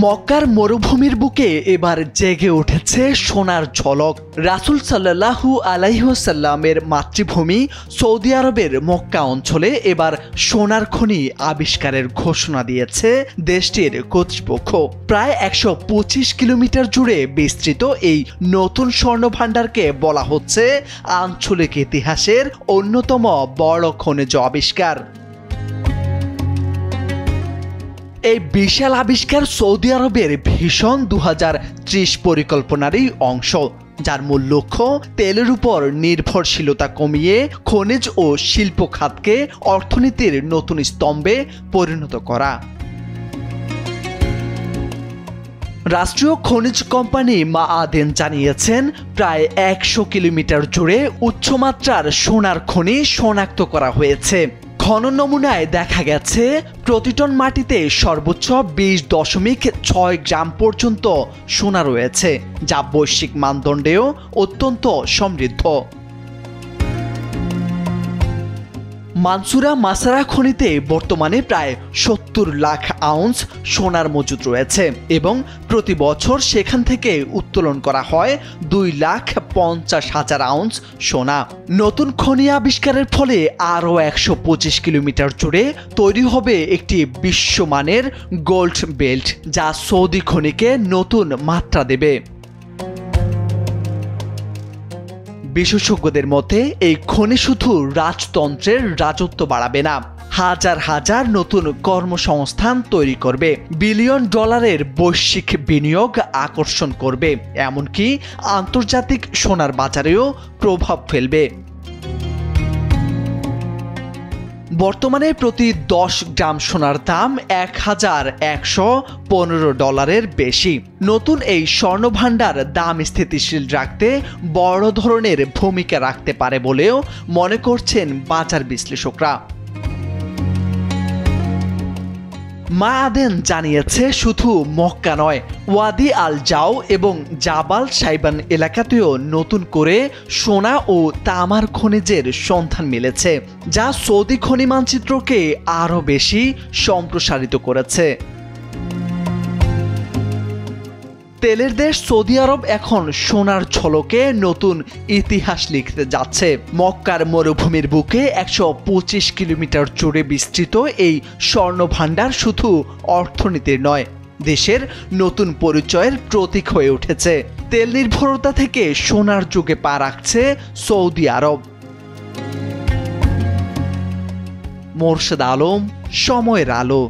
মক্কার মরুভূমির বুকে এবার জেগে উঠেছে সোনার ঝলক। রাসূল সাল্লাল্লাহু আলাইহি ওয়াসাল্লামের মাতৃভূমি সৌদি আরবের মক্কা অঞ্চলে এবার সোনার খনি আবিষ্কারের ঘোষণা দিয়েছে দেশটির কর্তৃপক্ষ। প্রায় ১২৫ কিলোমিটার জুড়ে বিস্তৃত এই নতুন স্বর্ণভাণ্ডারকে বলা হচ্ছে আঞ্চলিক ইতিহাসের অন্যতম বড় খনিজ আবিষ্কার। এই বিশাল আবিষ্কার সৌদি আরবের ভিশন ২০৩০ পরিকল্পনারই অংশ, যার মূল লক্ষ্য তেলের উপর নির্ভরশীলতা কমিয়ে খনিজ ও শিল্প খাতকে অর্থনীতির নতুন স্তম্ভে পরিণত করা। রাষ্ট্রীয় খনিজ কোম্পানি মাআদেন জানিয়েছেন, প্রায় ১০০ কিলোমিটার জুড়ে উচ্চমাত্রার সোনার খনি শনাক্ত করা হয়েছে। খনন নমুনায় দেখা গেছে প্রতি টন মাটিতে সর্বোচ্চ ২০.৬ গ্রাম পর্যন্ত সোনা রয়েছে, যা বৈশ্বিক মানদণ্ডেও অত্যন্ত সমৃদ্ধ। মানসুরা মাসারা খনিতে বর্তমানে প্রায় ৭০ লাখ আউন্স সোনার মজুদ রয়েছে এবং প্রতি বছর সেখান থেকে উত্তোলন করা হয় ২,৫০,০০০ আউন্স সোনা। নতুন খনি আবিষ্কারের ফলে আরও ১২৫ কিলোমিটার জুড়ে তৈরি হবে একটি বিশ্বমানের গোল্ড বেল্ট, যা সৌদি খনিকে নতুন মাত্রা দেবে। বিশেষজ্ঞদের মতে এই খনি শুধু রাজতন্ত্রের রাজত্ব বাড়াবে না, হাজার হাজার নতুন কর্মসংস্থান তৈরি করবে, বিলিয়ন ডলারের বৈশ্বিক বিনিয়োগ আকর্ষণ করবে, এমনকি আন্তর্জাতিক সোনার বাজারেও প্রভাব ফেলবে। বর্তমানে প্রতি ১০ গ্রাম সোনার দাম $১,১১৫ বেশি। নতুন এই স্বর্ণভাণ্ডার দাম স্থিতিশীল রাখতে বড় ধরনের ভূমিকা রাখতে পারে বলেও মনে করছেন বাজার বিশ্লেষকরা। মাআদেন জানিয়েছে, শুধু মক্কা নয়, ওয়াদি আল জাও এবং জাবাল সাইবান এলাকাতেও নতুন করে সোনা ও তামার খনিজের সন্ধান মিলেছে, যা সৌদি খনি মানচিত্রকে আরও বেশি সম্প্রসারিত করেছে। তেলের দেশ সৌদি আরব এখন সোনার ঝলকে নতুন ইতিহাস লিখতে যাচ্ছে। মক্কার মরুভূমির বুকে ১২৫ কিলোমিটার জুড়ে বিস্তৃত এই স্বর্ণভাণ্ডার শুধু অর্থনীতির নয়, দেশের নতুন পরিচয়ের প্রতীক হয়ে উঠেছে। তেল নির্ভরতা থেকে সোনার যুগে পা রাখছে সৌদি আরব। মোরশেদ আলম, সময়ের আলো।